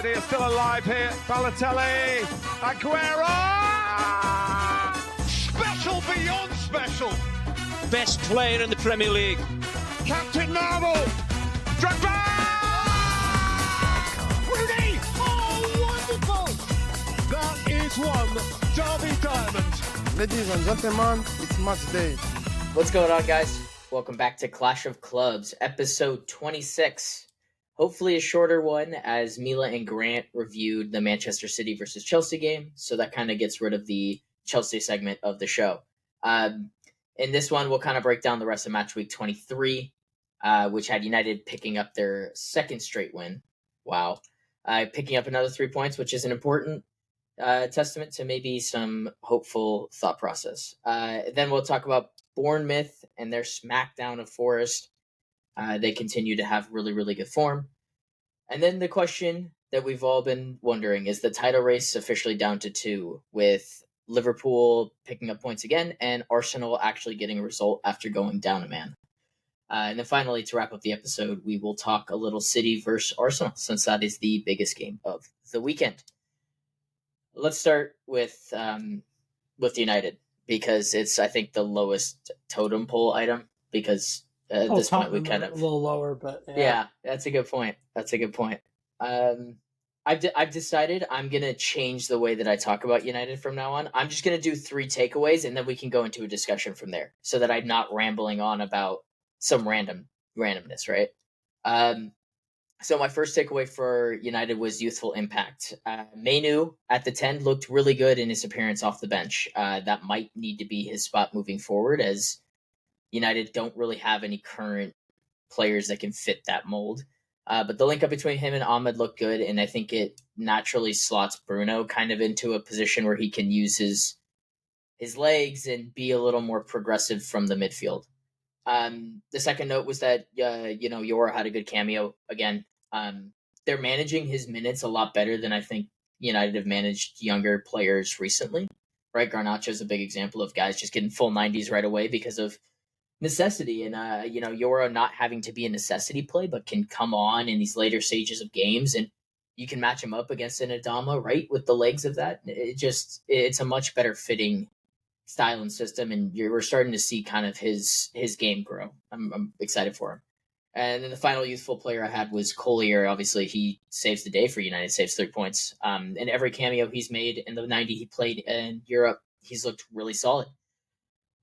City are still alive here. Balotelli, Aguero! Special beyond special. Best player in the Premier League. Captain Marvel. Drogba! Rooney! Oh, wonderful! That is one Derby Diamond. Ladies and gentlemen, it's match day. What's going on, guys? Welcome back to Clash of Clubs, episode 26. Hopefully a shorter one, as Mila and Grant reviewed the Manchester City versus Chelsea game, so that kind of gets rid of the Chelsea segment of the show. In this one, we'll kind of break down the rest of match week 23, which had United picking up their second straight win. Wow. Picking up another 3 points, which is an important testament to maybe some hopeful thought process. Then we'll talk about Bournemouth and their smackdown of Forest. They continue to have really, really good form. And then the question that we've all been wondering, is the title race officially down to 2, with Liverpool picking up points again and Arsenal actually getting a result after going down a man? And then finally, to wrap up the episode, we will talk a little City versus Arsenal, since that is the biggest game of the weekend. Let's start with United, because it's, I think, the lowest totem pole item, because at this point we kind of... a little lower, but... Yeah, that's a good point. I've decided I'm going to change the way that I talk about United from now on. I'm just going to do 3 takeaways, and then we can go into a discussion from there, so that I'm not rambling on about some randomness, right? So my first takeaway for United was youthful impact. Mainu at the 10 looked really good in his appearance off the bench. That might need to be his spot moving forward, as United don't really have any current players that can fit that mold. But the link up between him and Ahmed looked good, and I think it naturally slots Bruno kind of into a position where he can use his legs and be a little more progressive from the midfield. The second note was that, Yora had a good cameo again. They're managing his minutes a lot better than I think United have managed younger players recently, right? Garnacho's a big example of guys just getting full 90s right away because of necessity. And, Yora not having to be a necessity play, but can come on in these later stages of games, and you can match him up against an Adama, right? With the legs of that. It's a much better fitting style and system, and we're starting to see kind of his game grow. I'm excited for him. And then the final youthful player I had was Collier. Obviously, he saves the day for United, saves 3 points. In every cameo he's made in the 90 he played in Europe, he's looked really solid,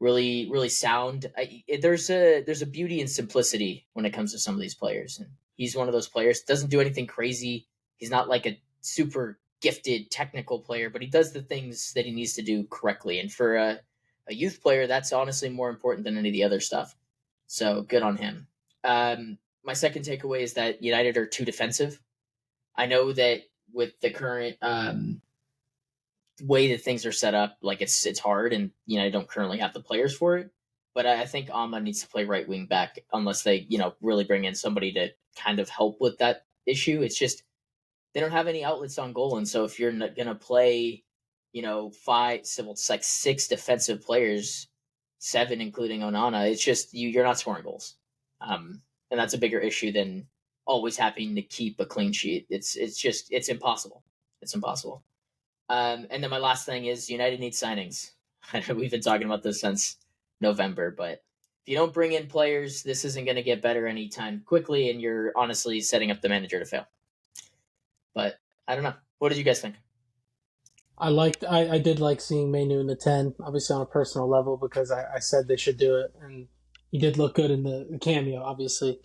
really, really sound. There's a beauty and simplicity when it comes to some of these players, and he's one of those players. Doesn't do anything crazy. He's not like a super gifted technical player, but he does the things that he needs to do correctly. And for a youth player, that's honestly more important than any of the other stuff. So good on him. My second takeaway is that United are too defensive. I know that with the current way that things are set up, like it's hard, and United don't currently have the players for it. But I think Ahmad needs to play right wing back, unless they really bring in somebody to kind of help with that issue. It's just they don't have any outlets on goal, and so if you're not going to play, 5, so it's like 6 defensive players, 7 including Onana, it's just you're not scoring goals, and that's a bigger issue than always having to keep a clean sheet. It's impossible. It's impossible. And then my last thing is United needs signings. We've been talking about this since November, but if you don't bring in players, this isn't going to get better anytime quickly, and you're honestly setting up the manager to fail. But I don't know. What did you guys think? I did like seeing Mainu in the 10, obviously on a personal level, because I said they should do it, and he did look good in the cameo. Obviously,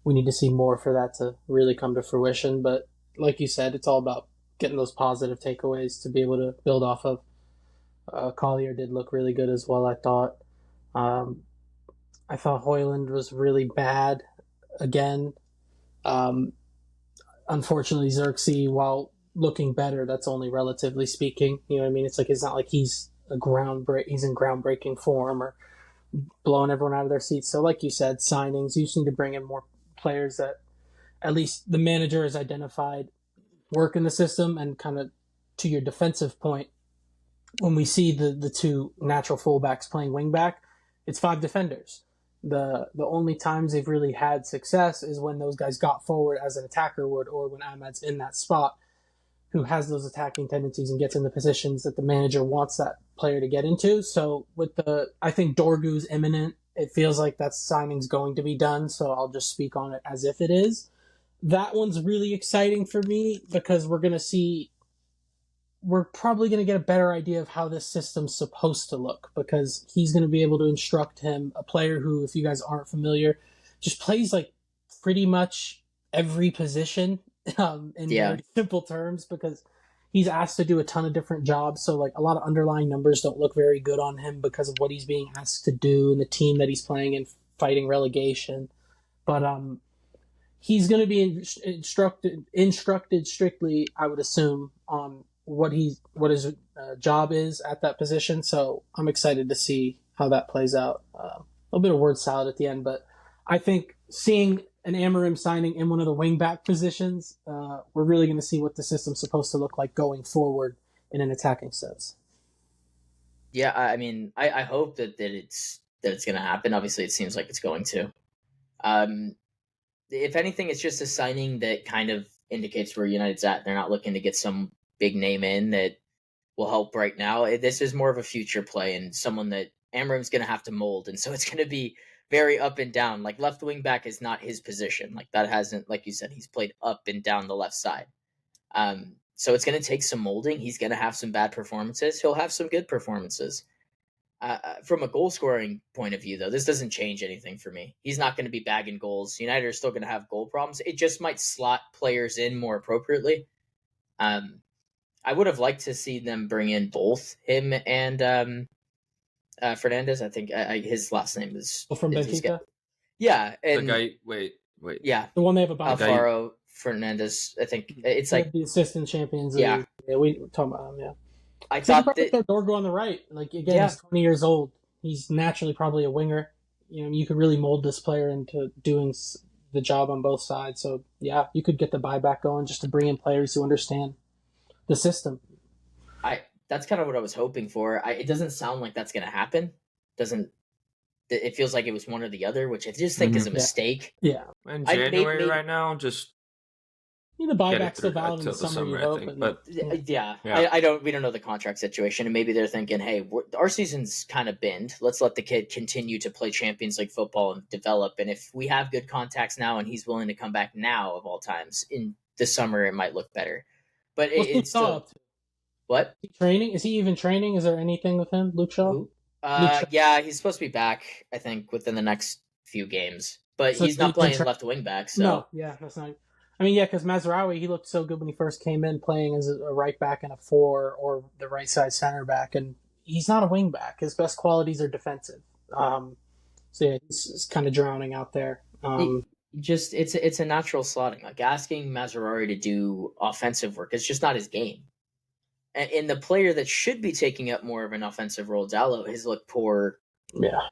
we need to see more for that to really come to fruition. But like you said, it's all about getting those positive takeaways to be able to build off of. Collier did look really good as well, I thought. I thought Højlund was really bad again. Unfortunately, Xerxes, while looking better, that's only relatively speaking. You know what I mean? It's not like he's in groundbreaking form or blowing everyone out of their seats. So like you said, signings, you just need to bring in more players that at least the manager has identified work in the system. And kind of to your defensive point, when we see the 2 natural fullbacks playing wingback, it's 5 defenders. The only times they've really had success is when those guys got forward as an attacker would, or when Ahmad's in that spot. who has those attacking tendencies and gets in the positions that the manager wants that player to get into. So I think Dorgu's imminent. It feels like that signing's going to be done, so I'll just speak on it as if it is. That one's really exciting for me because we're probably going to get a better idea of how this system's supposed to look, because he's going to be able to instruct him, a player who, if you guys aren't familiar, just plays like pretty much every position in very simple terms, because he's asked to do a ton of different jobs. So like a lot of underlying numbers don't look very good on him because of what he's being asked to do and the team that he's playing in, fighting relegation. But he's going to be instructed strictly, I would assume, on what his job is at that position. So I'm excited to see how that plays out. A little bit of word salad at the end, but I think seeing an Amorim signing in one of the wingback positions, we're really going to see what the system's supposed to look like going forward in an attacking sense. Yeah, I mean, I hope that it's going to happen. Obviously, it seems like it's going to. If anything, it's just a signing that kind of indicates where United's at. They're not looking to get some big name in that will help right now. This is more of a future play and someone that Amorim's going to have to mold. And so it's going to be very up and down. Like left wing back is not his position. Like that hasn't, like you said, he's played up and down the left side. So it's going to take some molding. He's going to have some bad performances. He'll have some good performances. From a goal scoring point of view, though, this doesn't change anything for me. He's not going to be bagging goals. United are still going to have goal problems. It just might slot players in more appropriately. I would have liked to see them bring in both him and Fernandez. I think his last name is from Benfica. Yeah, and the guy. Wait. Yeah, the one they have about Alvaro Fernandez. I think it's like the assistant champions. Yeah, we talking about him. Yeah, I thought that Dorgo on the right. Like again, he's 20 years old. He's naturally probably a winger. You know, you could really mold this player into doing the job on both sides. So yeah, you could get the buyback going just to bring in players who understand the system. That's kind of what I was hoping for. It doesn't sound like that's going to happen. It feels like it was one or the other, which I just think is a mistake. Yeah. In January right now, just the buyback's still valid in the summer, you hope. We don't know the contract situation, and maybe they're thinking, hey, our season's kind of binned. Let's let the kid continue to play Champions League football and develop. And if we have good contacts now and he's willing to come back now of all times, in the summer it might look better. But it's still... What? Training? Is he even training? Is there anything with him, Luke Shaw? Yeah, he's supposed to be back, I think, within the next few games. But so he's not playing left wing back, so... No, yeah, that's not... I mean, yeah, because Mazraoui, he looked so good when he first came in, playing as a right back and a 4 or the right side center back, and he's not a wing back. His best qualities are defensive. So yeah, he's kind of drowning out there. It's a natural slotting. Like asking Mazraoui to do offensive work, it's just not his game. And the player that should be taking up more of an offensive role, Dalot, has looked poor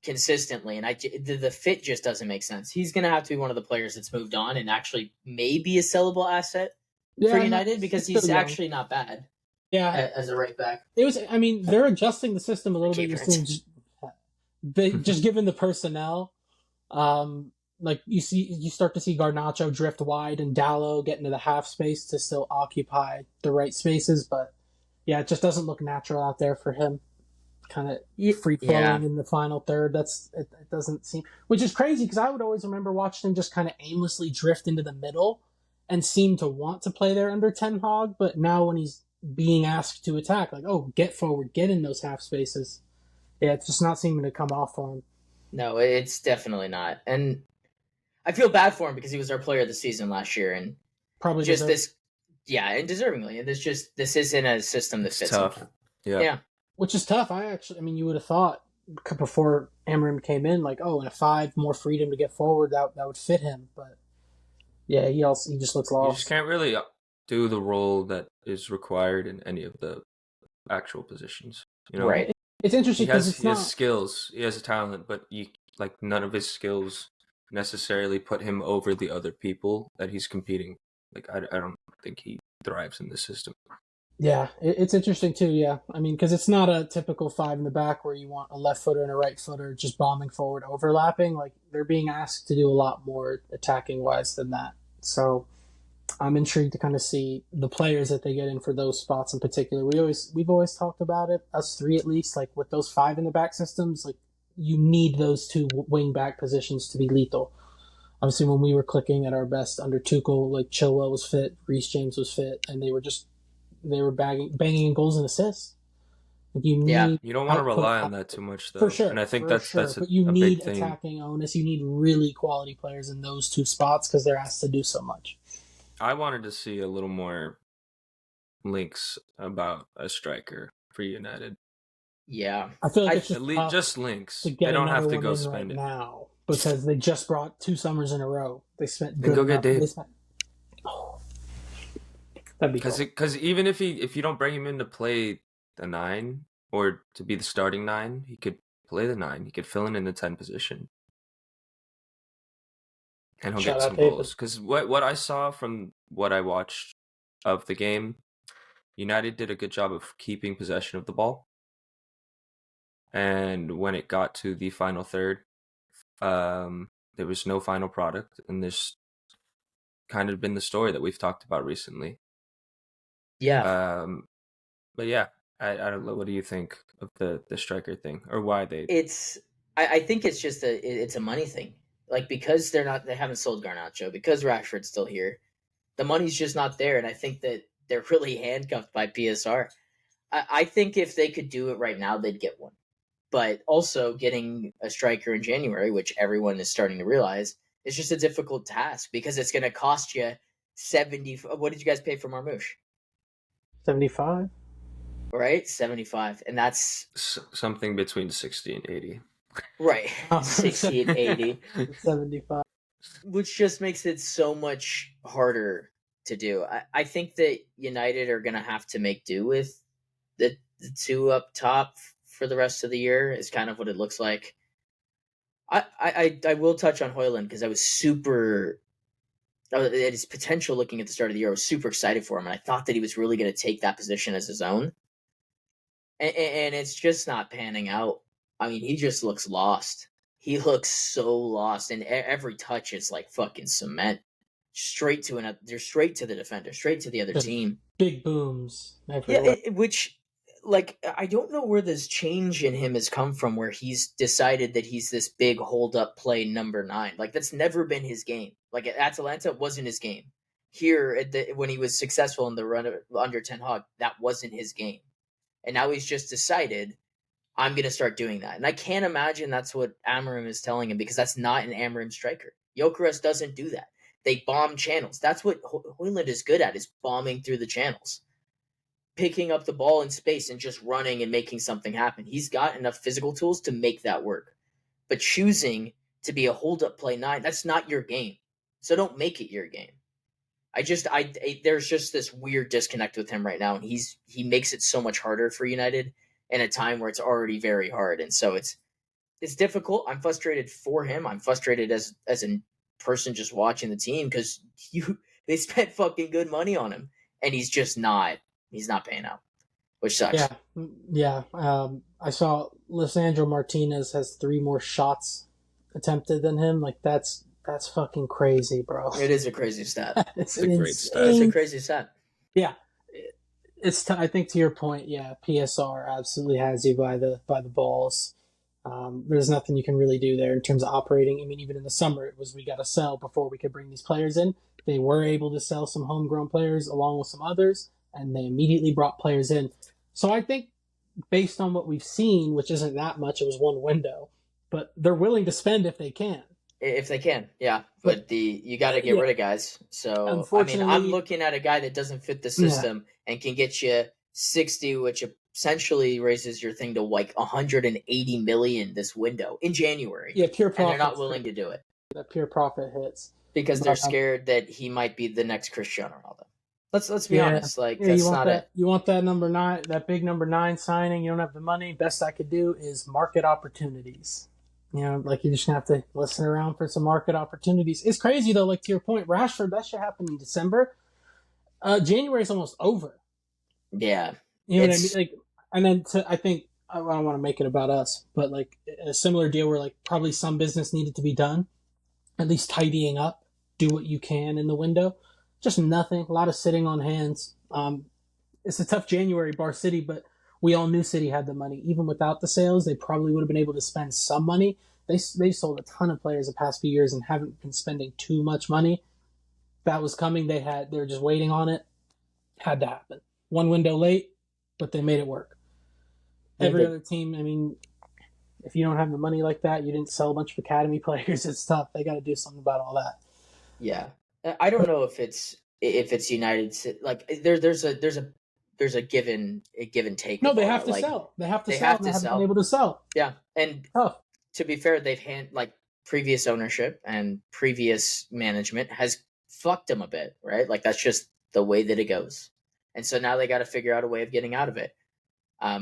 consistently. And the fit just doesn't make sense. He's going to have to be one of the players that's moved on and actually maybe a sellable asset for United because he's actually not bad as a right back. They're adjusting the system a little bit. Just given the personnel, like you start to see Garnacho drift wide and Dalot get into the half space to still occupy the right spaces, but yeah, it just doesn't look natural out there for him. Kind of free flowing in the final third. It doesn't seem, which is crazy because I would always remember watching him just kind of aimlessly drift into the middle and seem to want to play there under Ten Hag. But now when he's being asked to attack, like, oh, get forward, get in those half spaces. Yeah, it's just not seeming to come off for him. No, it's definitely not. And I feel bad for him because he was our player of the season last year, and probably just this. Yeah, and deservingly. And this isn't a system that fits tough. him. Yeah. Which is tough. You would have thought before Amorim came in, like, oh, in a 5, more freedom to get forward, that would fit him. But yeah, he just looks lost. You just can't really do the role that is required in any of the actual positions. You know? Right. It's interesting because he has skills, he has a talent, but none of his skills necessarily put him over the other people that he's competing. Like, I don't think he thrives in this system. Yeah, it's interesting too, yeah. I mean, because it's not a typical 5 in the back where you want a left footer and a right footer just bombing forward, overlapping. Like, they're being asked to do a lot more attacking-wise than that. So, I'm intrigued to kind of see the players that they get in for those spots in particular. We've always talked about it, us three at least, like with those 5 in the back systems, like you need those 2 wing back positions to be lethal. Obviously, when we were clicking at our best under Tuchel, like Chilwell was fit, Reece James was fit, and they were banging in goals and assists. Like You don't want to rely on that too much, though. For sure, and I think but you a need big thing. attacking onus. You need really quality players in those 2 spots because they're asked to do so much. I wanted to see a little more links about a striker for United. Yeah, I feel like it's just links. They don't have to go spend it now because they just brought 2 summers in a row. They spent. Then go get Dave. That'd be cool. Because even if you don't bring him in to play the 9 or to be the starting 9, he could play the 9. He could fill in the 10 position. And he'll get some goals. Because what I saw from what I watched of the game, United did a good job of keeping possession of the ball. And when it got to the final third, there was no final product. And this kind of been the story that we've talked about recently. Yeah. But yeah, I don't know. What do you think of the striker thing or why they? I think it's just it's a money thing. Like, because they haven't sold Garnacho, because Rashford's still here, the money's just not there. And I think that they're really handcuffed by PSR. I think if they could do it right now, they'd get one. But also getting a striker in January, which everyone is starting to realize, is just a difficult task because it's going to cost you 70. What did you guys pay for Marmoush? 75. Right? 75. And that's something between 60 and 80. Right. 60 and 80. 75. Which just makes it so much harder to do. I think that United are going to have to make do with the 2 up top for the rest of the year is kind of what it looks like. I will touch on Højlund because I was super... at his potential looking at the start of the year, I was super excited for him, and I thought that he was really going to take that position as his own. And it's just not panning out. I mean, he just looks lost. He looks so lost, and every touch is like fucking cement. Straight to the defender, straight to the other team. Big booms everywhere. Yeah, which, like, I don't know where this change in him has come from, where he's decided that he's this big hold-up play number 9. Like, that's never been his game. Like, at Atalanta, it wasn't his game. Here, when he was successful in the run under Ten Hag, that wasn't his game. And now he's just decided, I'm going to start doing that. And I can't imagine that's what Amorim is telling him, because that's not an Amorim striker. Gyökeres doesn't do that. They bomb channels. That's what Højlund is good at, is bombing through the channels. Picking up the ball in space and just running and making something happen. He's got enough physical tools to make that work. But choosing to be a hold-up play 9, that's not your game. So don't make it your game. There's just this weird disconnect with him right now, and he makes it so much harder for United in a time where it's already very hard. And so it's difficult. I'm frustrated for him. I'm frustrated as a person just watching the team, because they spent fucking good money on him, and he's not paying out, which sucks. Yeah. I saw Lisandro Martinez has 3 more shots attempted than him. Like, that's fucking crazy, bro. It is a crazy stat. It's a great stat. It's a crazy stat. Yeah. I think to your point, yeah, PSR absolutely has you by the balls. There's nothing you can really do there in terms of operating. I mean, even in the summer, it was we got to sell before we could bring these players in. They were able to sell some homegrown players along with some others, and they immediately brought players in. So I think based on what we've seen, which isn't that much, it was 1 window, but they're willing to spend if they can. If they can, yeah. But you got to get rid of guys. So, unfortunately, I mean, I'm looking at a guy that doesn't fit the system and can get you 60, which essentially raises your thing to like 180 million this window in January. Yeah, pure profit. And they're not willing to do it. That pure profit hits. Because they're scared that he might be the next Cristiano Ronaldo. Let's be honest. Like, that's not it. You want that number 9, that big number 9 signing. You don't have the money. Best I could do is market opportunities. You know, like, you're just going to have to listen around for some market opportunities. It's crazy, though, like, to your point, Rashford, that should happen in December. January is almost over. Yeah. You know what I mean? Like, and then I think, I don't want to make it about us, but, like, a similar deal where, like, probably some business needed to be done, at least tidying up, do what you can in the window. just nothing. A lot of sitting on hands. It's a tough January, Bar City, but we all knew City had the money. Even without the sales, they probably would have been able to spend some money. They sold a ton of players the past few years and haven't been spending too much money. That was coming. They were just waiting on it. Had to happen. One window late, but they made it work. Every other team, I mean, if you don't have the money like that, you didn't sell a bunch of academy players. It's tough. They got to do something about all that. Yeah, I don't know if it's United. Like there's a give and take. No, they have to sell. They have to sell. They haven't been able to sell. Yeah, and tough. To be fair, they've previous ownership and previous management has fucked them a bit, right? Like that's just the way that it goes. And so now they got to figure out a way of getting out of it,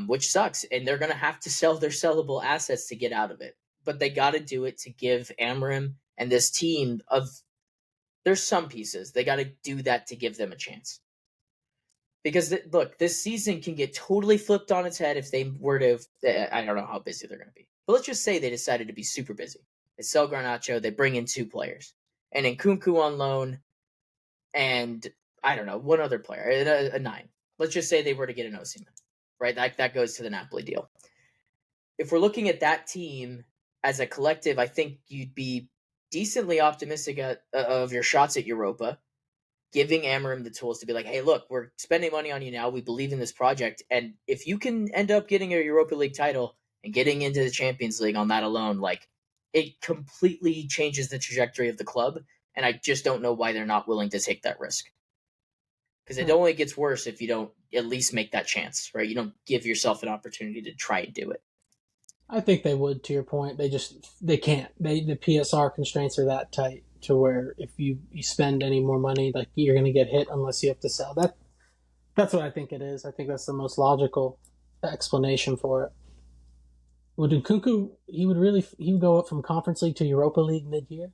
which sucks. And they're going to have to sell their sellable assets to get out of it. But they got to do it to give Amram and this team there's some pieces. They got to do that to give them a chance. Because, look, this season can get totally flipped on its head if they were to, I don't know how busy they're going to be. But let's just say they decided to be super busy. They sell Garnacho, they bring in 2 players. And Nkunku on loan, and I don't know, one other player, a 9. Let's just say they were to get an Osimhen, right? That goes to the Napoli deal. If we're looking at that team as a collective, I think you'd be decently optimistic of your shots at Europa, giving Amram the tools to be like, hey, look, we're spending money on you now. We believe in this project. And if you can end up getting a Europa League title and getting into the Champions League on that alone, like it completely changes the trajectory of the club. And I just don't know why they're not willing to take that risk. Because it only gets worse if you don't at least make that chance, right? You don't give yourself an opportunity to try and do it. I think they would, to your point. They can't. The PSR constraints are that tight to where if you spend any more money, like you're going to get hit unless you have to sell. That's what I think it is. I think that's the most logical explanation for it. Would Nkunku, he would go up from Conference League to Europa League mid-year?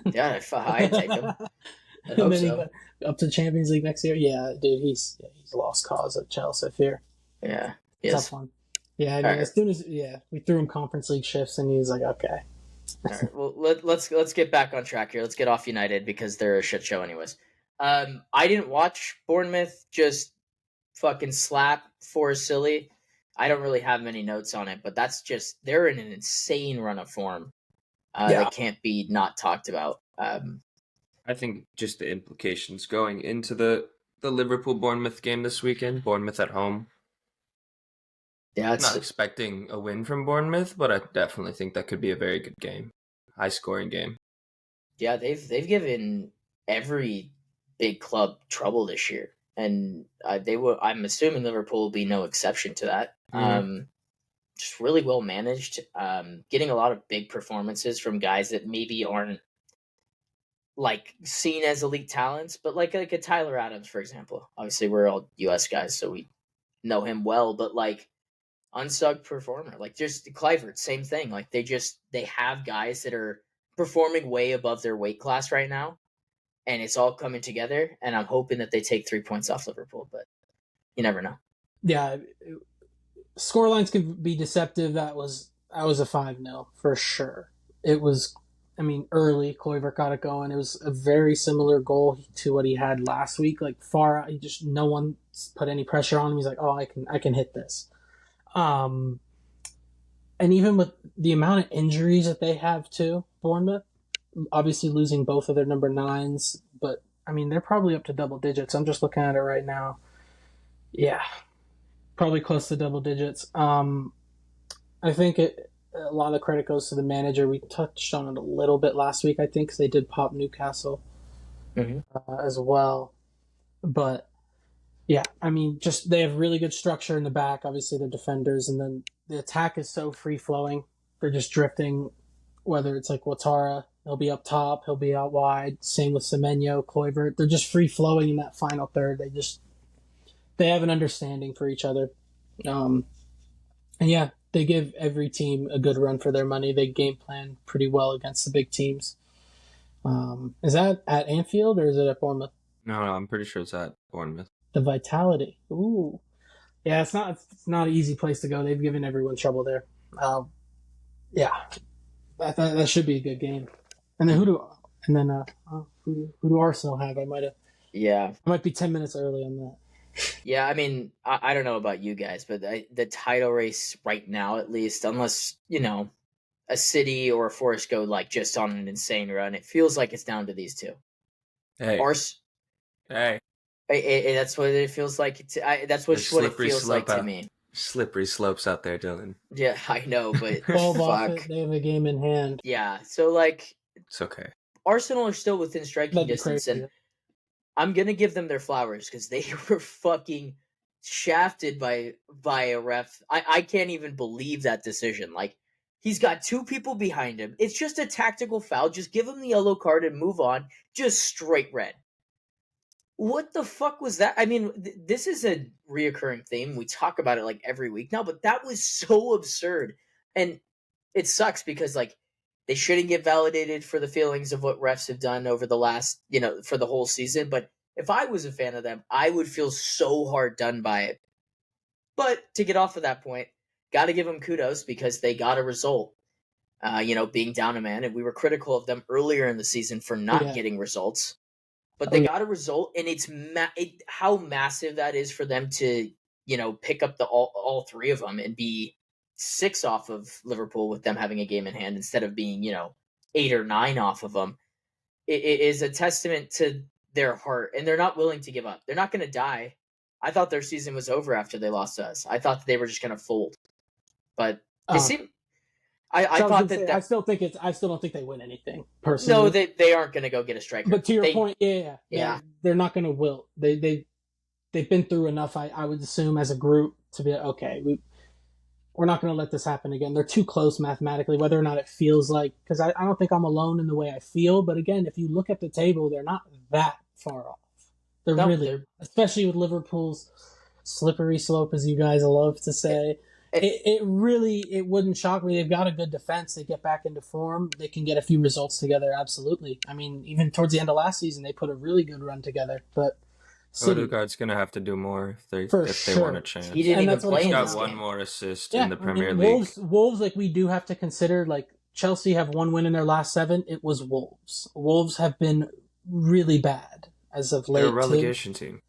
Yeah, I'd take him. And then he got up to Champions League next year. Yeah, dude, he's lost cause at Chelsea, I fear. Yeah, tough one. Yeah, I mean, as soon as we threw him Conference League shifts, and he was like, okay. All right, well, let's get back on track here. Let's get off United because they're a shit show, anyways. I didn't watch Bournemouth just fucking slap Forest Silly. I don't really have many notes on it, but that's just they're in an insane run of form. That can't be not talked about. I think just the implications going into the Liverpool Bournemouth game this weekend. Bournemouth at home. Yeah, I'm not expecting a win from Bournemouth, but I definitely think that could be a very good game, high scoring game. Yeah, they've given every big club trouble this year, and I'm assuming Liverpool will be no exception to that. Mm-hmm. Just really well managed, getting a lot of big performances from guys that maybe aren't like seen as elite talents, but like a Tyler Adams, for example. Obviously, we're all US guys, so we know him well, but like unsung performer, like just Kluivert, same thing. Like they have guys that are performing way above their weight class right now, and it's all coming together. And I'm hoping that they take 3 points off Liverpool, but you never know. Yeah. Scorelines can be deceptive. That was a 5-0 for sure. It was, I mean, early. Kluivert got it going. It was a very similar goal to what he had last week. Like far out, no one put any pressure on him. He's like, oh, I can hit this. And even with the amount of injuries that they have too, Bournemouth, obviously losing both of their number 9s, but I mean they're probably up to double digits. I'm just looking at it right now. Yeah. Probably close to double digits. I think a lot of the credit goes to the manager. We touched on it a little bit last week, I think, because they did pop Newcastle as well. But, yeah, I mean, just they have really good structure in the back. Obviously, they're defenders. And then the attack is so free-flowing. They're just drifting, whether it's like Ouattara, he'll be up top, he'll be out wide. Same with Semenyo, Kluivert. They're just free-flowing in that final third. They have an understanding for each other. And yeah, they give every team a good run for their money. They game plan pretty well against the big teams. Is that at Anfield or is it at Bournemouth? No, I'm pretty sure it's at Bournemouth. The Vitality. Ooh. Yeah, it's not an easy place to go. They've given everyone trouble there. Yeah. That should be a good game. And then who do Arsenal have? I might have Yeah. I might be 10 minutes early on that. Yeah, I mean, I don't know about you guys, but the title race right now, at least, unless, a City or a Forest go like just on an insane run, it feels like it's down to these two. Hey, Ars- hey, that's what it feels like. That's there's what it slippery feels like slope to out, me. slippery slopes out there, Dylan. Yeah, I know, but 12 off it, fuck. they have a game in hand. Yeah, so like It's okay. Arsenal are still within striking That'd be distance, crazy. and I'm gonna give them their flowers because they were fucking shafted by a ref. I can't even believe that decision. Like, he's got two people behind him. It's just a tactical foul. Just give him the yellow card and move on. Just straight red. What the fuck was that? I mean, this is a reoccurring theme. We talk about it like every week now, but that was so absurd. And it sucks because like they shouldn't get validated for the feelings of what refs have done over the last, for the whole season. But if I was a fan of them, I would feel so hard done by it. But to get off of that point, got to give them kudos because they got a result. Being down a man, and we were critical of them earlier in the season for not getting results. But they got a result, and it's how massive that is for them to, pick up all three of them and be 6 off of Liverpool with them having a game in hand instead of being, 8 or 9 off of them. It is a testament to their heart, and they're not willing to give up. They're not going to die. I thought their season was over after they lost to us. I thought that they were just going to fold, but they seem. I thought that. I still don't think they win anything personally. No, they aren't going to go get a striker. But to your point, yeah, they're not going to wilt. They've been through enough. I would assume as a group to be okay. We're not going to let this happen again. They're too close mathematically, whether or not it feels like. Because I don't think I'm alone in the way I feel. But again, if you look at the table, they're not that far off. They're especially with Liverpool's slippery slope, as you guys love to say. It wouldn't shock me. They've got a good defense. They get back into form. They can get a few results together. Absolutely. I mean, even towards the end of last season, they put a really good run together. But Odegaard's going to have to do more if they want a chance. He didn't even play in this He's got one game. more assist in the Premier League. Wolves, like we do have to consider, like Chelsea have one win in their last 7. It was Wolves. Wolves have been really bad as of late. They're a relegation team.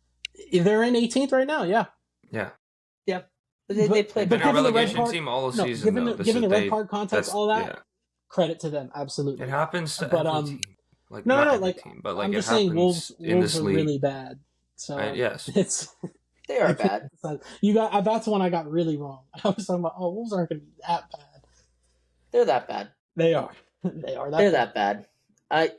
They're in 18th right now. Yeah. Yeah. Yeah. They played. They've been a relegation team all season. Given the red card context, all that, credit to them. Absolutely. It happens to every team. Like, no, every team, but like I'm it just happens saying Wolves in this are league. really bad. So yes, they are bad. That's one I got really wrong. I was talking about Wolves aren't going to be that bad. They're that bad. They are. They're that bad. I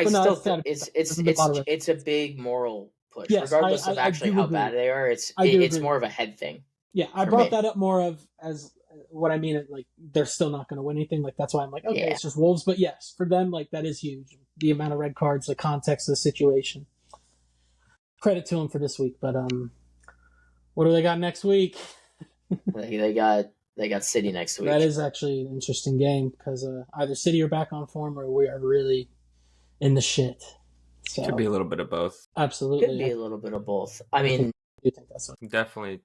still think it's a big moral push, regardless of actually how bad they are. It's more of a head thing. Yeah, I brought that up more of as what I mean. Like they're still not going to win anything. Like that's why I'm like, okay, it's just Wolves. But yes, for them, like that is huge. The amount of red cards, the context of the situation. Credit to them for this week. But what do they got next week? They got City next week. That is actually an interesting game because either City are back on form or we are really in the shit. So, could be a little bit of both. Absolutely, could be a little bit of both. I mean, I think that's definitely.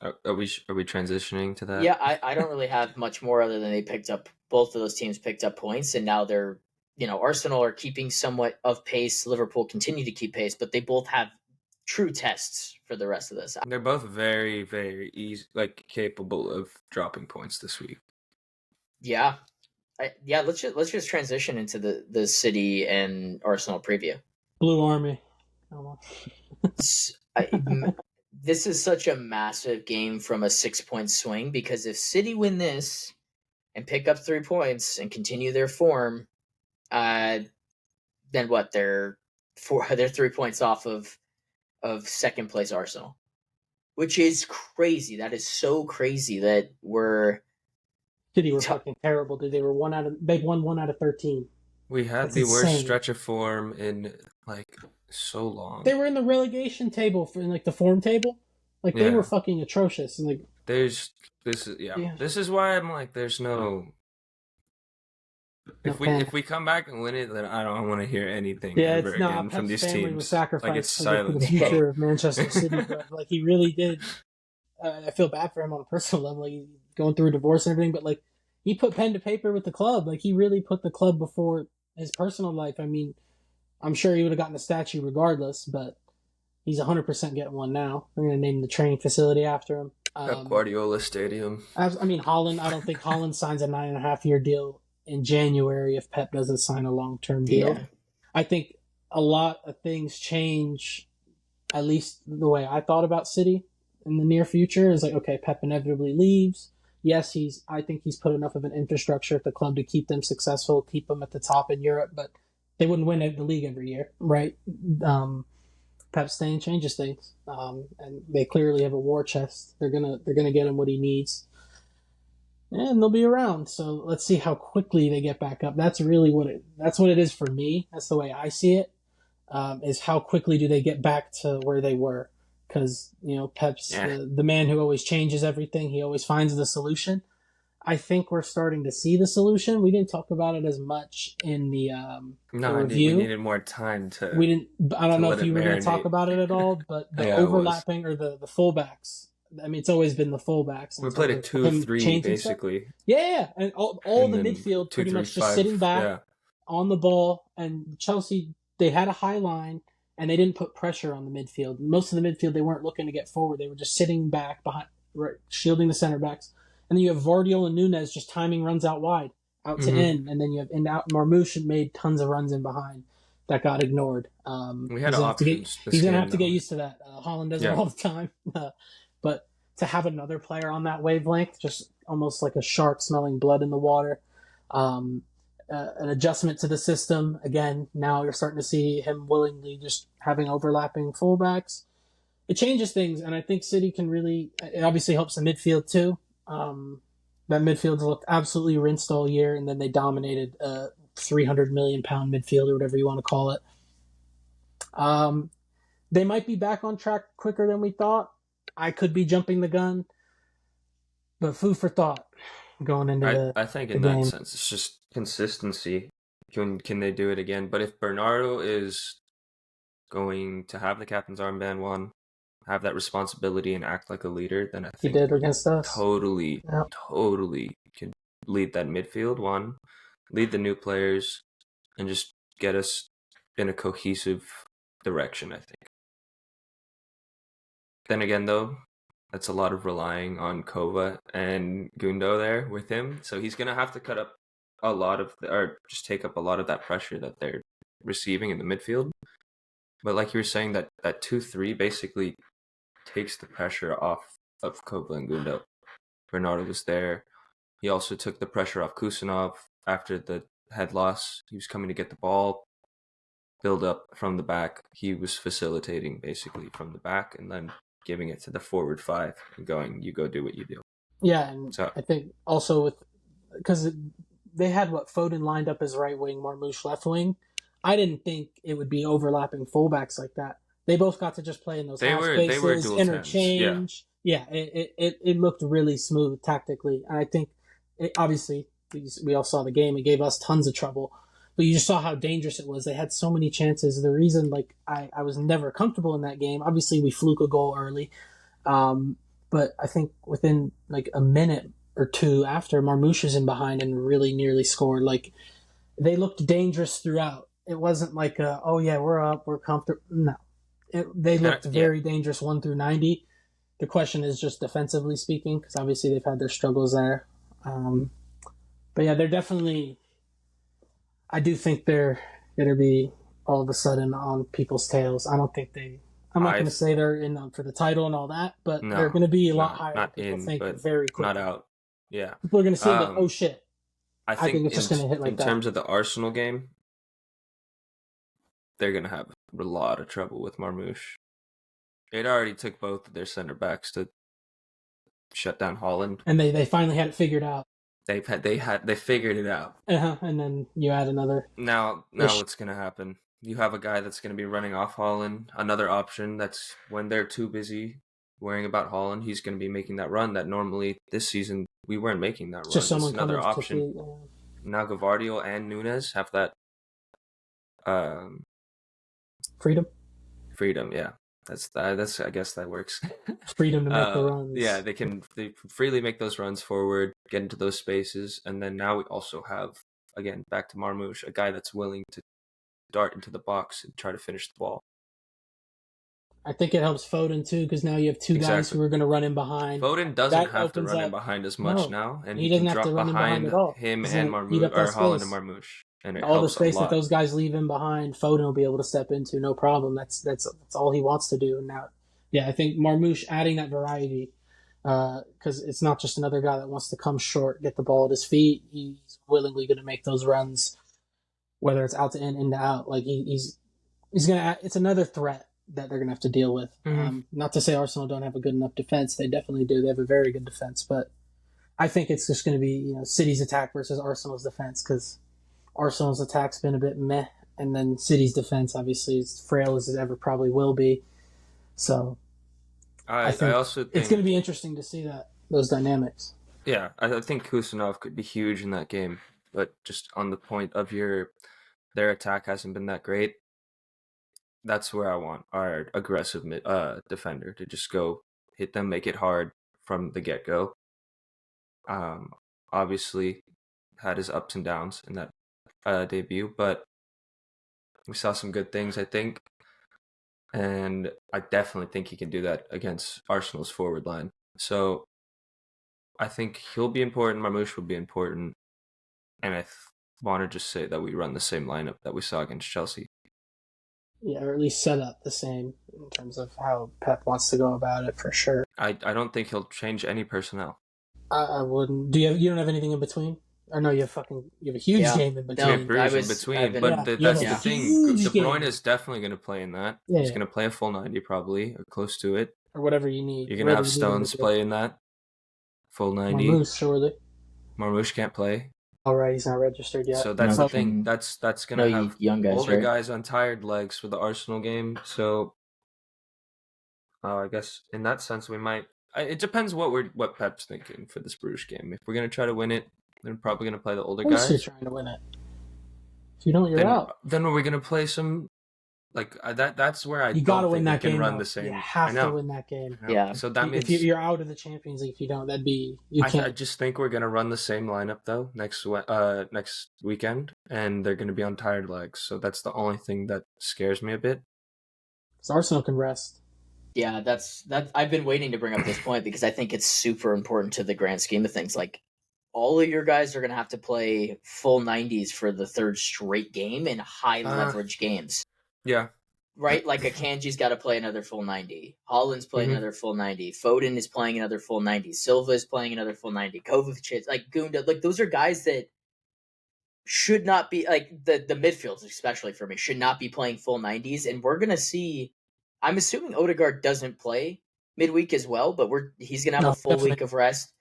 Are we transitioning to that? Yeah, I don't really have much more other than both of those teams picked up points, and now they're Arsenal are keeping somewhat of pace. Liverpool continue to keep pace, but they both have true tests for the rest of this. They're both very, very easy, capable of dropping points this week. Yeah. Let's just transition into the City and Arsenal preview. Blue Army. This is such a massive game from a 6-point swing because if City win this and pick up 3 points and continue their form, then what? They're 3 points off of second place Arsenal, which is crazy. That is so crazy that City were fucking terrible, dude. They've won 1 out of 13. We had the worst stretch of form in so long. They were in the relegation table in the form table. They were fucking atrocious. And this is why I'm like, there's no. If we come back and win it, then I don't want to hear anything ever again from these teams. Was sacrificed it's silent. For the future of Manchester City. But, he really did. I feel bad for him on a personal level. He's going through a divorce and everything, but he put pen to paper with the club. He really put the club before his personal life. I mean, I'm sure he would have gotten a statue regardless, but he's 100% getting one now. We're going to name the training facility after him. Pep Guardiola Stadium. I mean, Holland, I don't think Holland signs a 9.5-year deal in January if Pep doesn't sign a long-term deal. Yeah. I think a lot of things change, at least the way I thought about City in the near future is like, okay, Pep inevitably leaves. Yes, I think he's put enough of an infrastructure at the club to keep them successful, keep them at the top in Europe, but they wouldn't win the league every year, right? Pep staying changes things, and they clearly have a war chest. They're gonna get him what he needs, and they'll be around. So let's see how quickly they get back up. That's really what it is for me. That's the way I see it. Is how quickly do they get back to where they were? Because Pep's the man who always changes everything. He always finds the solution. I think we're starting to see the solution. We didn't talk about it as much in the review. We needed more time to. We didn't. I don't know if you were going to talk about it at all, but the overlapping or the fullbacks. I mean, it's always been the fullbacks. We played a 2-3 basically. Yeah, and all the midfield pretty much just sitting back on the ball. And Chelsea, they had a high line, and they didn't put pressure on the midfield. Most of the midfield, they weren't looking to get forward. They were just sitting back behind, shielding the center backs. And then you have Vardiol and Nunez just timing runs out wide, out to in. And then you have out. Marmoush made tons of runs in behind that got ignored. We had options. He's going to have to get used to that. Holland does it all the time. But to have another player on that wavelength, just almost like a shark smelling blood in the water, an adjustment to the system. Again, now you're starting to see him willingly just having overlapping fullbacks. It changes things, and I think City can really. It obviously helps the midfield too. That midfield's looked absolutely rinsed all year, and then they dominated a 300 million pound midfield or whatever you want to call it. They might be back on track quicker than we thought. I could be jumping the gun, but food for thought going into I think the in game. that sense, it's just consistency. Can they do it again? But if Bernardo is going to have the captain's armband one, have that responsibility and act like a leader, then I think he did against us. Totally can lead that midfield one, lead the new players, and just get us in a cohesive direction, I think. Then again, though, that's a lot of relying on Kova and Gundo there with him. So he's going to have to cut up a lot of, or just take up a lot of that pressure that they're receiving in the midfield. But like you were saying, that 2-3 basically takes the pressure off of Kova and Gundo. Bernardo was there. He also took the pressure off Kusanov after the head loss. He was coming to get the ball, build up from the back. He was facilitating basically from the back and then giving it to the forward five and going, you go do what you do. Yeah, and so, I think also because they had Foden lined up as right wing, Marmoush left wing. I didn't think it would be overlapping fullbacks like that. They both got to just play in those half spaces, they were dual interchange. Yeah, it looked really smooth tactically. And I think, obviously, we all saw the game. It gave us tons of trouble. But you just saw how dangerous it was. They had so many chances. The reason, I was never comfortable in that game, obviously we fluke a goal early. But I think within, a minute or two after, Marmoush is in behind and really nearly scored. They looked dangerous throughout. It wasn't we're up, we're comfortable. No. They looked very dangerous 1 through 90. The question is just defensively speaking, because obviously they've had their struggles there. But yeah, they're definitely... I do think they're going to be all of a sudden on people's tails. I don't think I'm not going to say they're in for the title and all that, but they're going to be a lot higher. Not in, think but very quickly. Not out. Yeah. People are going to say oh shit. I think it's just going to hit like that. In terms of the Arsenal game, they're going to have a lot of trouble with Marmoush. It already took both of their center backs to shut down Holland, and they finally had it figured out. They figured it out. And then you add another. Now what's going to happen? You have a guy that's going to be running off Holland. Another option that's when they're too busy worrying about Holland, he's going to be making that run that normally this season we weren't making that run. Just someone another option. Now Gavardio and Nunez have that freedom, yeah. That's I guess that works. Freedom to make the runs. Yeah, they freely make those runs forward, get into those spaces, and then now we also have, again, back to Marmoush, a guy that's willing to dart into the box and try to finish the ball. I think it helps Foden too, because now you have two guys Exactly. who are going to run in behind. Foden doesn't That have to opens run in up- behind as much No, now, and he he doesn't can have to drop run in behind behind at all. him He's and gonna eat up that Haaland and space. Marmoush, and it All the helps space a that lot. those guys leave in behind, Foden will be able to step into, no problem. That's all he wants to do now. Yeah, I think Marmoush adding that variety, because it's not just another guy that wants to come short, get the ball at his feet. He's willingly going to make those runs, whether it's out to in to out. Like he's gonna. It's another threat that they're gonna have to deal with. Mhm. Not to say Arsenal don't have a good enough defense; they definitely do. They have a very good defense, but I think it's just going to be City's attack versus Arsenal's defense, because Arsenal's attack's been a bit meh, and then City's defense obviously is frail as it ever probably will be. So I think also think it's going to be interesting to see those dynamics. Yeah, I think Kusanov could be huge in that game, but just on the point of their attack hasn't been that great. That's where I want our aggressive defender to just go hit them, make it hard from the get-go. Obviously had his ups and downs in that debut, but we saw some good things, I think, and I definitely think he can do that against Arsenal's forward line. So I think he'll be important. Marmoush will be important, and I want to just say that we run the same lineup that we saw against Chelsea. Yeah, or at least set up the same in terms of how Pep wants to go about it, for sure. I don't think he'll change any personnel. I wouldn't. You don't have anything in between? Or no, you have a huge Yeah. game in We between. have Bruges in between, but that's Yeah. the thing. Huge De Bruyne game. is definitely going to play in that. Yeah, He's yeah. going to play a full 90 probably, or close to it. Or whatever you need. You're going to have Whatever you need Stones to do. play in that full 90. Marmoush, surely. Marmoush can't play. All right, he's not registered yet. So that's No, the thing. That's going to have young guys, older right? guys on tired legs for the Arsenal game. So I guess in that sense we might. It depends what Pep's thinking for this Bruges game. If we're going to try to win it, then we're probably going to play the older Of course guys. you're trying to win it. If you don't, you're out. Then are we going to play some that's where I You got to don't win think that we can game. run though. the same. You have I know. to win that game. I know. Yeah. So that means If you're out of the Champions League, if you don't, that'd be you can't. I just think we're gonna run the same lineup though next weekend, and they're gonna be on tired legs. So that's the only thing that scares me a bit. So Arsenal can rest. Yeah, that's. I've been waiting to bring up this point because I think it's super important to the grand scheme of things. Like, all of your guys are going to have to play full 90s for the third straight game in high leverage games. Yeah. Right? Like, Akanji's got to play another full 90. Haaland's playing another full 90. Foden is playing another full 90. Silva is playing another full 90. Kovacic, like Gunda, like those are guys that should not be, like the midfields, especially for me, should not be playing full 90s. And we're going to see, I'm assuming Odegaard doesn't play midweek as well, but he's going to have a full week of rest.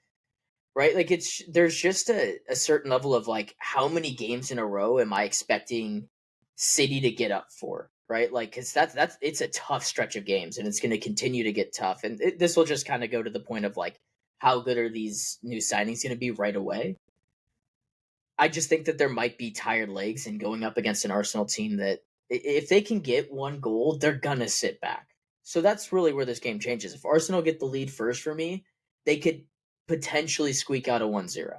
Right? Like there's just a certain level of like, how many games in a row am I expecting City to get up for? Right? Like, cause it's a tough stretch of games and it's going to continue to get tough. And this will just kind of go to the point of like, how good are these new signings going to be right away? I just think that there might be tired legs and going up against an Arsenal team that if they can get one goal, they're going to sit back. So that's really where this game changes. If Arsenal get the lead first for me, they could potentially squeak out a 1-0,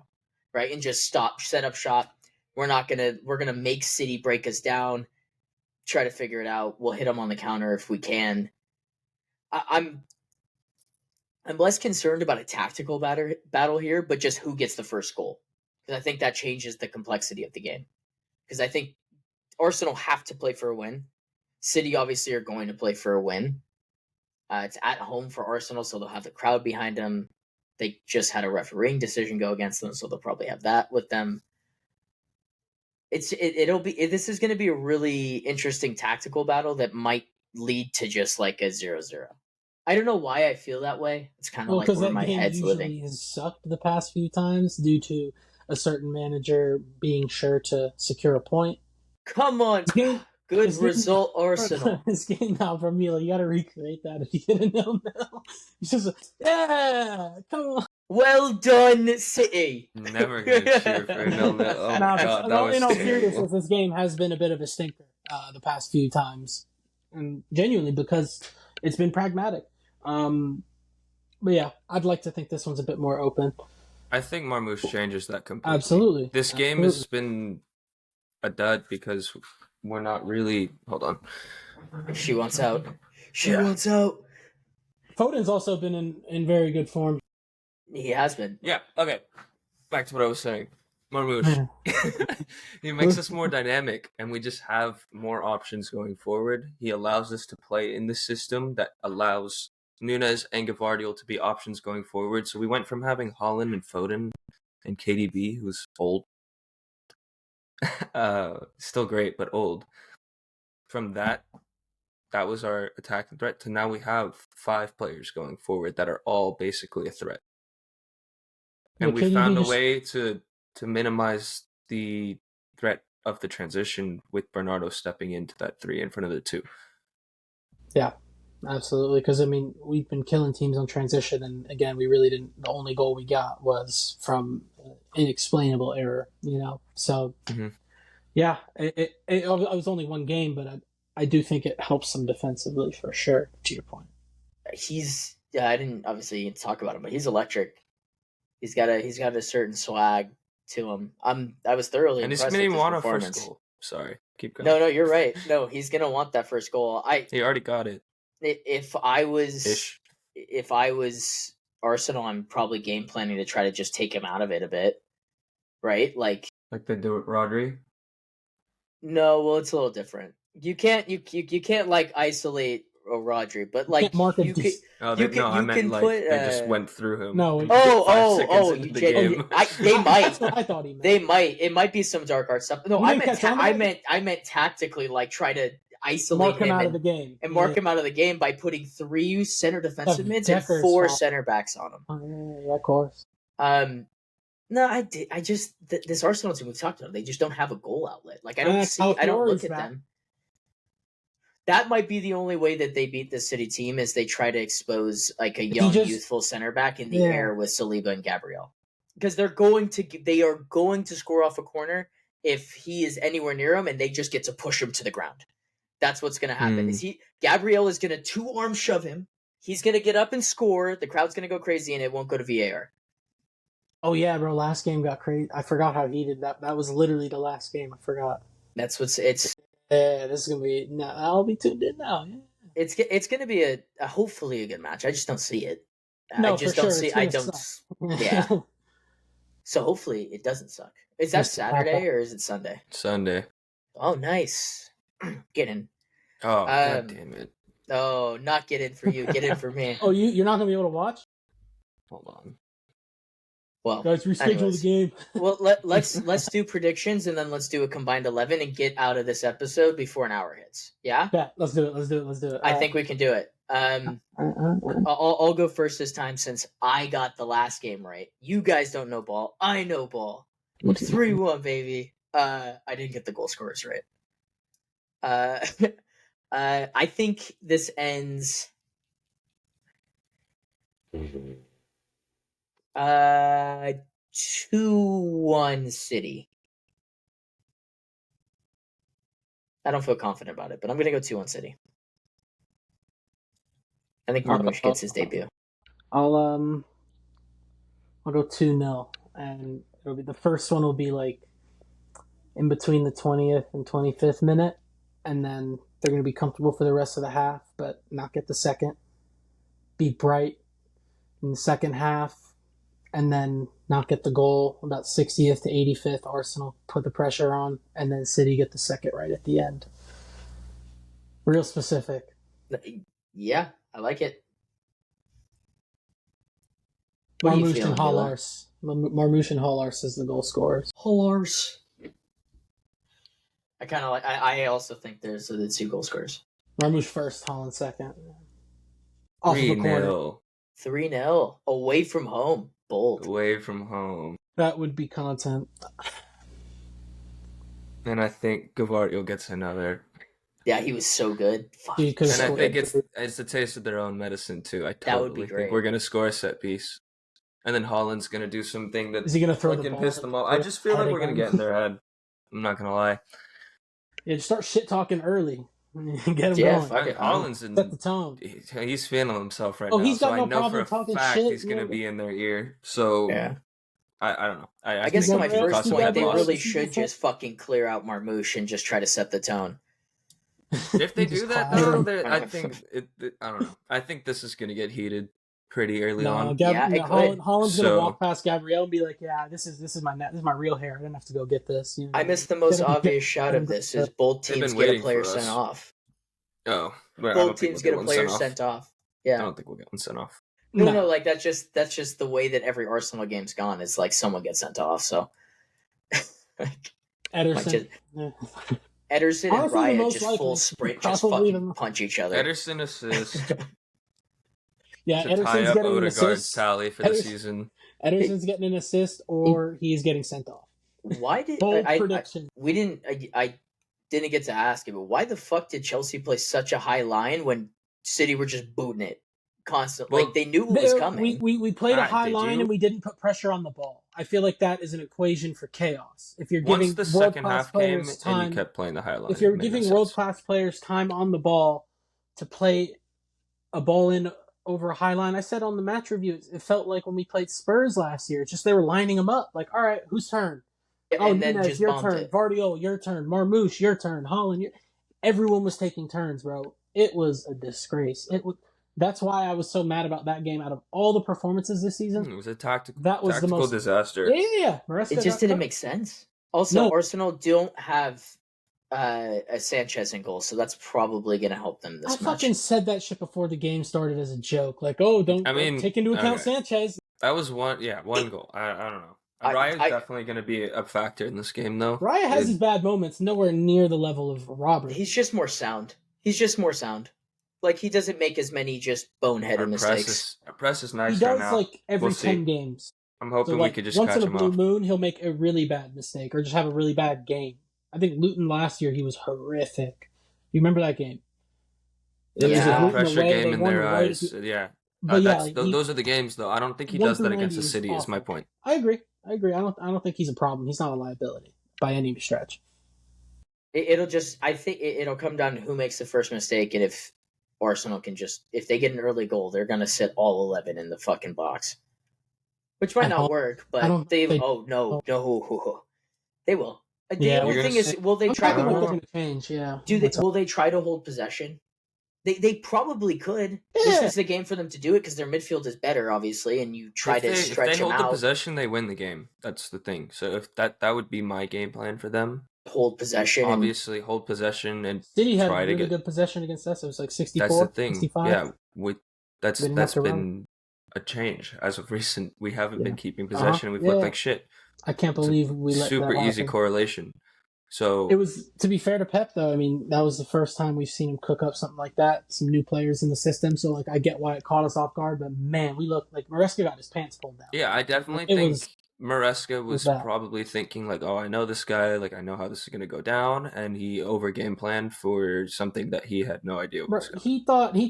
right? And just set up shop. We're going to make City break us down, try to figure it out. We'll hit them on the counter if we can. I'm less concerned about a tactical battle here, but just who gets the first goal. Because I think that changes the complexity of the game. Because I think Arsenal have to play for a win. City obviously are going to play for a win. It's at home for Arsenal, so they'll have the crowd behind them. They just had a refereeing decision go against them, so they'll probably have that with them. This is going to be a really interesting tactical battle that might lead to just like a 0-0. I don't know why I feel that way. It's kind of like where my head's living. Usually has sucked the past few times due to a certain manager being sure to secure a point. Come on, good result, Arsenal. This game now for Mila, you got to recreate that if you get a 0-0. He's just like, yeah, come on. Well done, City. Never gonna cheer for a 0-0. Oh God, that was in all terrible. seriousness, this game has been a bit of a stinker the past few times, and genuinely because it's been pragmatic. But yeah, I'd like to think this one's a bit more open. I think Marmoush changes that completely. Absolutely. This game has been a dud because we're not really. Hold on. She wants out. She wants out. Foden's also been in very good form. He has been. Yeah. Okay. Back to what I was saying. Marmouche. He makes us more dynamic, and we just have more options going forward. He allows us to play in the system that allows Nunes and Gvardiol to be options going forward. So we went from having Haaland and Foden and KDB, who's old, still great but old. From that was our attacking threat, to now we have 5 players going forward that are all basically a threat. And we found a way to minimize the threat of the transition with Bernardo stepping into that 3 in front of the 2. Yeah, absolutely. Because, I mean, we've been killing teams on transition, and again, we really didn't. The only goal we got was from inexplainable error, So, yeah, it was only one game, but I do think it helps them defensively for sure, to your point. I didn't obviously talk about him, but he's electric. He's got a certain swag to him. I was thoroughly and impressed he's with gonna want his a first performance. goal. Sorry, keep going. No, you're right. No, he's gonna want that first goal. He already got it. If I was Arsenal, I'm probably game planning to try to just take him out of it a bit, right? Like they do with Rodri. No, well, it's a little different. You can't like isolate Rodri, but like you could. I meant they just went through him. No. They might. That's what I thought he meant. They might. It might be some dark art stuff. No, I meant tactically, like try to isolate him out of the game and mark him out of the game by putting 3 center defensive mids and 4 center backs on him. Oh, yeah, of course. No, I did. I just this Arsenal team we've talked about. They just don't have a goal outlet. Like I don't look at them. That might be the only way that they beat the City team is they try to expose like a young, youthful center back in the air with Saliba and Gabriel, because they are going to score off a corner if he is anywhere near him, and they just get to push him to the ground. That's what's going to happen. Gabriel is going to 2-arm shove him. He's going to get up and score. The crowd's going to go crazy, and it won't go to VAR. Oh yeah, bro! Last game got crazy. I forgot how heated that. That was literally the last game. I forgot. That's what's it's. Yeah, this is gonna be. No, I'll be tuned in now. Yeah. It's gonna be a hopefully a good match. I just don't see it. No, I just for don't sure. see. I don't. Yeah. So hopefully it doesn't suck. Is that Saturday or is it Sunday? Sunday. Oh, nice. Get in. Oh, God damn it. Oh, not get in for you. Get in for me. Oh, you're not gonna be able to watch? Hold on. Well, guys, reschedule the game. Well, let's do predictions and then let's do a combined 11 and get out of this episode before an hour hits. Yeah. Yeah. Let's do it. I think we can do it. I'll go first this time since I got the last game right. You guys don't know ball. I know ball. 3-1, baby. I didn't get the goal scorers right. I think this ends. 2-1 City. I don't feel confident about it, but I'm gonna go 2-1 City. I think Marmouche gets his debut. I'll go 2-0, and it'll be the first one will be like in between the 20th and 25th minute, and then they're gonna be comfortable for the rest of the half, but not get the second. Be bright in the second half. And then not get the goal about 60th to 85th. Arsenal put the pressure on, and then City get the second right at the end. Real specific. Yeah, I like it. Marmouche and Hollars. Marmouche and Hollars is the goal scorers. Hollars. I kind of like. I also think there's the 2 goal scorers. Marmouche first, Haaland second. Off of a corner. 3-0 away from home. Bold. Away from home. That would be content. And I think Gvardiol gets another. Yeah, he was so good. And I think it's a taste of their own medicine too. I totally think we're gonna score a set piece, and then Haaland's gonna do something that is he gonna throw the ball? Piss them off. I just feel like we're gonna get in their head. I'm not gonna lie. Yeah, just start shit talking early. Get him going. Haaland's set the tone. He's feeling himself right now. He's got no I know problem for a talking fact shit. He's gonna be in their ear. So yeah. I don't know. I guess to think my it could first cause some point, head they loss. really should just fucking clear out Marmouche and just try to set the tone. If they You just do that clap though, him. I think I don't know. I think this is gonna get heated pretty early on. Yeah, it could. Holland's So- gonna walk past Gabrielle and be like, "Yeah, this is my real hair. I didn't have to go get this." You know? I missed the most Gonna be obvious good. shot of this is both They've teams been get a waiting player for us. sent off. Oh, but I Both don't think teams we'll get a one player sent off. sent off. I Yeah. don't think we'll get one sent off. No, like that's just the way that every Arsenal game's gone. It's like someone gets sent off. So like, Ederson. Ederson and Honestly, the Raya most just likely, full sprint, just probably fucking the- punch each other. Ederson assist Yeah, to tie Ederson's up getting an Odegaard's assist. tally for the Ederson- season. Ederson's getting an assist, or he's getting sent off. Why did Bold I prediction. we didn't I didn't get to ask it, but why the fuck did Chelsea play such a high line when City were just booting it constantly? Well, like they knew what was coming. We played a high Did line you? and we didn't put pressure on the ball. I feel like that is an equation for chaos. If you're Once giving the world second class half came players and time, you kept playing the high line, if you're it made no giving sense. world class players time on the ball to play a ball in over a high line, I said on the match review, it felt like when we played Spurs last year. It's just they were lining them up. Like, all right, whose turn? and then Nunez, just your bumped turn. it. Vardiol, your turn. Marmouche, your turn. Holland, everyone was taking turns, bro. It was a disgrace. That's why I was so mad about that game. Out of all the performances this season, It was a tactical the most disaster. Yeah. Maresca It just got didn't cut. make sense. Also, No. Arsenal don't have a Sanchez in goal, so that's probably going to help them I this much. fucking said that shit before the game started as a joke. Like, oh, don't take into account okay. Sanchez. That was one goal. I don't know. Raya's definitely going to be a factor in this game, though. Raya has his bad moments, nowhere near the level of Robert. He's just more sound. Like, he doesn't make as many just boneheaded mistakes. Our press is nicer He does now. like every We'll see. 10 games. I'm hoping So, we could just once catch in a him blue off. moon, he'll make a really bad mistake or just have a really bad game. I think Luton last year, he was horrific. You remember that game? It was Yeah. a Luton pressure away, game they in won their right eyes. Yeah. But yeah, those are the games, though. I don't think he 1 does that through against 90 the is City, is my awful. point. I agree. I don't think he's a problem. He's not a liability by any stretch. I think it'll come down to who makes the first mistake, and if Arsenal can if they get an early goal, they're going to sit all 11 in the fucking box. Which might not work, but no, they will. The only thing is, will they try to They're hold? going to change, yeah. Will they try to hold possession? They probably could. Yeah. This is the game for them to do it because their midfield is better, obviously, and you try to stretch if they them hold the out. possession, they win the game. That's the thing. So if that would be my game plan for them. Hold possession. Obviously, hold possession and City had try to really get good possession against us. It was like 64, That's the thing. 65. Yeah, that's Didn't have to been a change as of recent. We haven't been keeping Uh-huh. possession. We've looked Yeah. like shit. I can't believe we let Super that easy happen. correlation. So It was, to be fair to Pep, though, I mean, that was the first time we've seen him cook up something like that. Some new players in the system, so like I get why it caught us off guard, but man, we looked like Maresca got his pants pulled down. yeah, I definitely It think was- Maresca was bad. probably thinking like, oh, I know this guy, like I know how this is gonna go down, and he over game planned for something that he had no idea what Bro, was going. he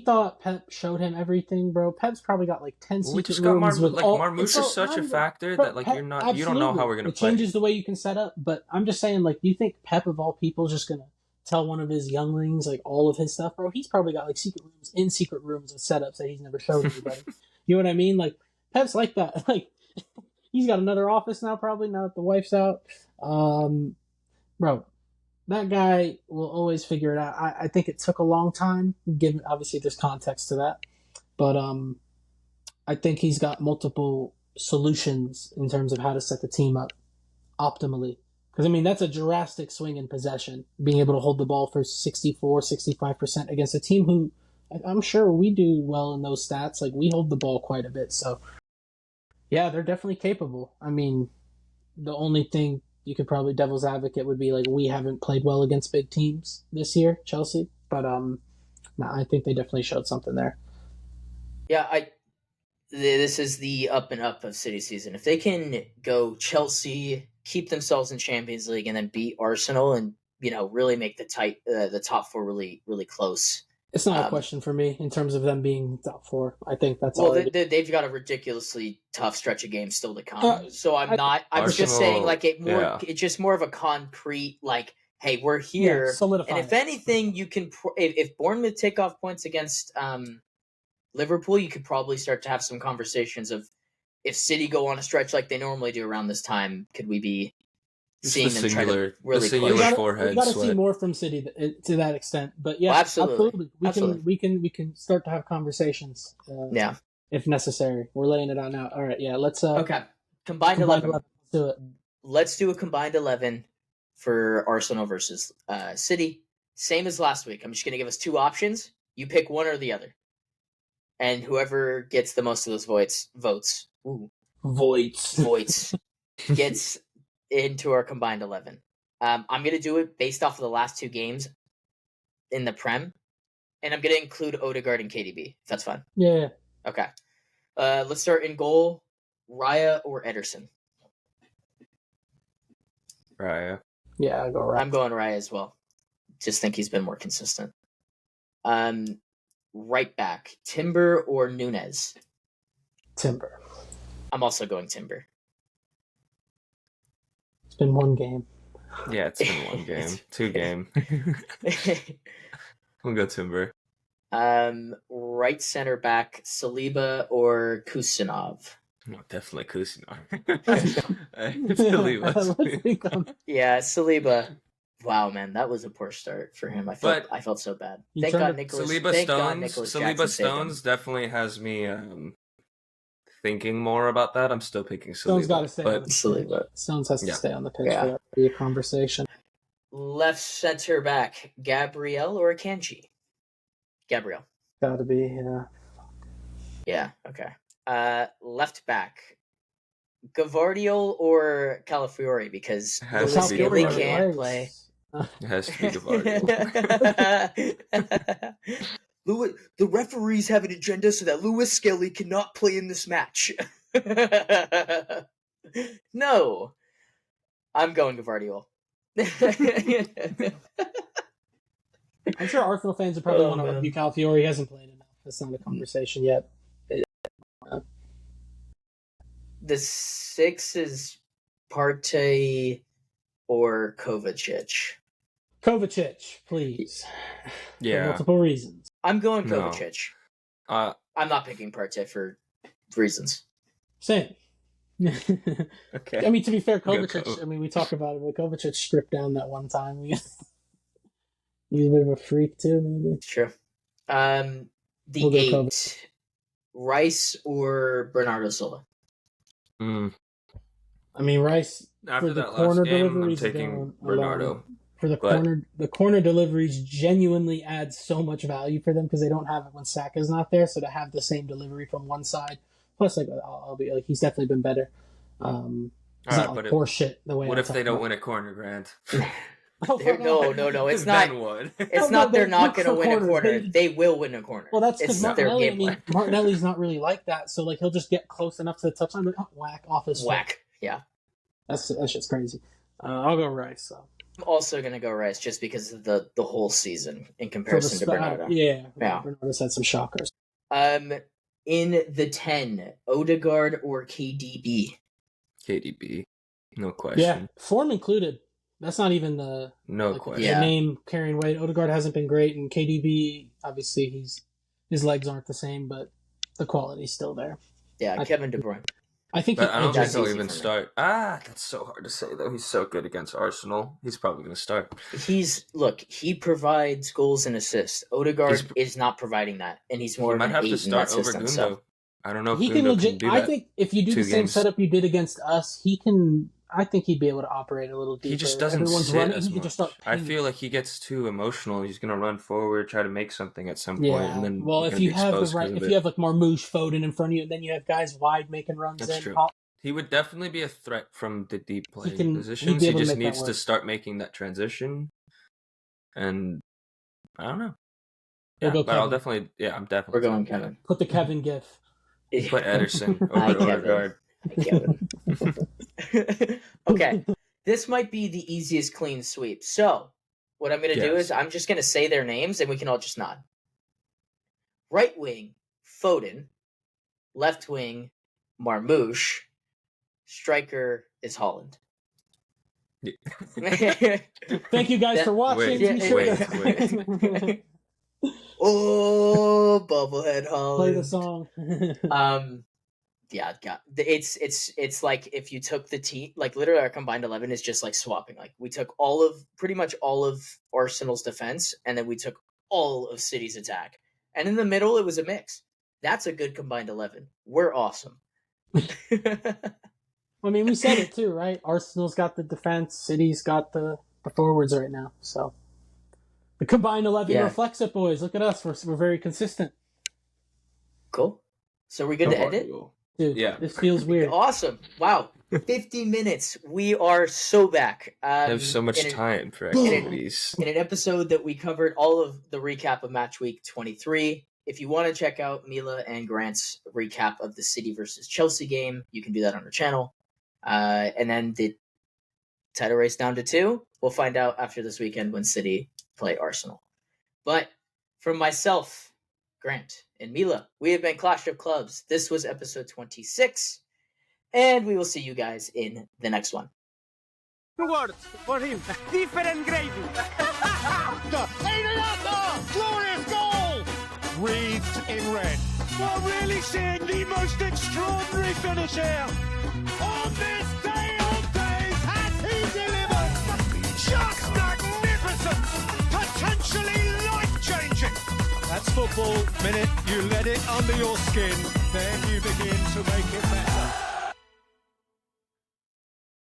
thought Pep showed him everything, bro. Pep's probably got like 10 Well, we secret just got rooms with all. Marmouche Bro, is such a I'm- factor bro, that like Pep- you don't know how absolutely. we're gonna It play. changes the way you can set up, but I'm just saying, like, do you think Pep of all people is just gonna tell one of his younglings like all of his stuff, bro? He's probably got like secret rooms with setups that he's never showed anybody. You know what I mean? Like Pep's like that. Like he's got another office now, probably now that the wife's out. Bro, that guy will always figure it out. I think it took a long time, given obviously there's context to that, but I think he's got multiple solutions in terms of how to set the team up optimally. Because, I mean, that's a drastic swing in possession, being able to hold the ball for 64, 65% against a team who I'm sure we do well in those stats. Like, we hold the ball quite a bit. So, yeah, they're definitely capable. I mean, the only thing you could probably devil's advocate would be, like, we haven't played well against big teams this year, Chelsea. But, no, I think they definitely showed something there. Yeah, this is the up and up of City season. If they can go Chelsea, keep themselves in Champions League, and then beat Arsenal, and really make the top four really really close. It's not a question for me in terms of them being top four. I think that's well. all. They've got a ridiculously tough stretch of games still to come. So I'm Arsenal, just saying like it's just more of a concrete like, hey, we're here. Yeah, solidify and if it. anything, you can if Bournemouth take off points against Liverpool, you could probably start to have some conversations of if City go on a stretch like they normally do around this time, could we be Just seeing the them try to singular- the really singular push? forehead We got to see sweat. more from City to that extent. But yeah, Well, absolutely. We can start to have conversations. Yeah. If necessary. We're laying it out now. All right, yeah. Let's Okay. Combined 11. Let's do it. Let's do a combined 11 for Arsenal versus City. Same as last week. I'm just going to give us two options. You pick one or the other. And whoever gets the most of those votes gets into our combined 11. I'm going to do it based off of the last two games in the Prem. And I'm going to include Odegaard and KDB, if that's fine. Yeah. Okay. Let's start in goal. Raya or Ederson? Raya. Yeah, I'll go right. I'm going Raya as well. Just think he's been more consistent. Right back, Timber or Nunez? Timber. I'm also going Timber. It's been one game. Yeah, it's been one game. 2 game. We'll go Timber. Right center back, Saliba or Kusanov? No, definitely Kusinov. Yeah, Saliba. Wow, man, that was a poor start for him. I felt so bad. Thank God Nicholas Saliba Stones definitely has me thinking more about that. I'm still picking Saliba. Stones got to stay on the pitch. Saliba. Stones has to stay on the pitch for that to be a conversation. Left center back, Gabriel or Akanji? Gabriel. Got to be, yeah. Yeah, okay. Left back, Gavardiol or Calafiori? Because Lewis Skelly can't play. It has to be Gavardiol. The referees have an agenda so that Lewis Skelly cannot play in this match. No. I'm going Gavardiol. I'm sure Arsenal fans would probably want to argue Calafiori hasn't played enough. That's not a conversation yet. The 6 is Partey or Kovacic. Kovacic, please. Yeah. For multiple reasons. I'm going Kovacic. No. I'm not picking Partey for reasons. Same. Okay. I mean, to be fair, Kovacic, we talk about it, but Kovacic stripped down that one time. He's a bit of a freak, too, maybe. Sure. The 8, Rice or Bernardo Silva? Mm. I mean, Rice, after for the that corner last game, I'm deliveries, taking Bernardo. For the corner deliveries genuinely add so much value for them because they don't have it when Saka's not there. So to have the same delivery from one side, plus I'll be like he's definitely been better. It's not like poor shit the way. What if they don't win a corner, Grant? No. It's not. It's not. They're not going to win a corner. They will win a corner. Well, that's because Martinelli. I mean, Martinelli's not really like that. So like he'll just get close enough to the touchline, but whack off his whack. Yeah, that shit's crazy. I'll go Rice. So. I'm also going to go Rice just because of the whole season in comparison to Bernardo. Yeah. Bernardo's had some shockers. In the 10, Odegaard or KDB? KDB, no question. Yeah, form included. That's not even the question. The name carrying weight. Odegaard hasn't been great, and KDB obviously his legs aren't the same, but the quality's still there. Yeah, Kevin De Bruyne. I don't think he'll even start. That's so hard to say though. He's so good against Arsenal. He's probably going to start. He provides goals and assists. Odegaard is not providing that, and he's more. He might have to start over Gundo. So. I don't know if he Gundo can do that. I think if you do the same setup you did against us, he can. I think he'd be able to operate a little deeper. He just doesn't sit as much. I feel like he gets too emotional. He's going to run forward, try to make something at some point, and then if you have like Marmoush, Foden in front of you, and then you have guys wide making runs. That's true. He would definitely be a threat from the deep playing positions. He just needs to start making that transition, and I don't know. Yeah, but I'll definitely. Yeah, I'm definitely. We're going Kevin. Put the Kevin gif. Put Ederson over Odegaard. Okay, this might be the easiest clean sweep. So, what I'm going to do is I'm just going to say their names and we can all just nod. Right wing, Foden. Left wing, Marmoush. Striker is Holland. Yeah. Thank you guys for watching. Wait. Oh, Bubblehead Holland. Play the song. Yeah, God, it's like if you took the team, like literally our combined 11 is just like swapping. Like we took pretty much all of Arsenal's defense, and then we took all of City's attack, and in the middle it was a mix. That's a good combined 11. We're awesome. I mean, we said it too, right? Arsenal's got the defense, City's got the forwards right now. So the combined 11 reflects it, boys. Look at us. We're very consistent. Cool. So we're good to end it? Dude, this feels weird. Awesome. Wow. 50 minutes. We are so back. I have so much time for activities. In an episode that we covered all of the recap of match week 23. If you want to check out Mila and Grant's recap of the City versus Chelsea game, you can do that on our channel. And then the title race down to 2. We'll find out after this weekend when City play Arsenal. But from myself, Grant, and Mila, we have been Clash of Clubs. This was episode 26, and we will see you guys in the next one. Words for him. Different gravy. Glorious goal! Wreathed in red. We're really seeing the most extraordinary finish here. On this day of days, has he delivered? Just magnificent! Potentially life-changing! That's football. Minute you let it under your skin, then you begin to make it better.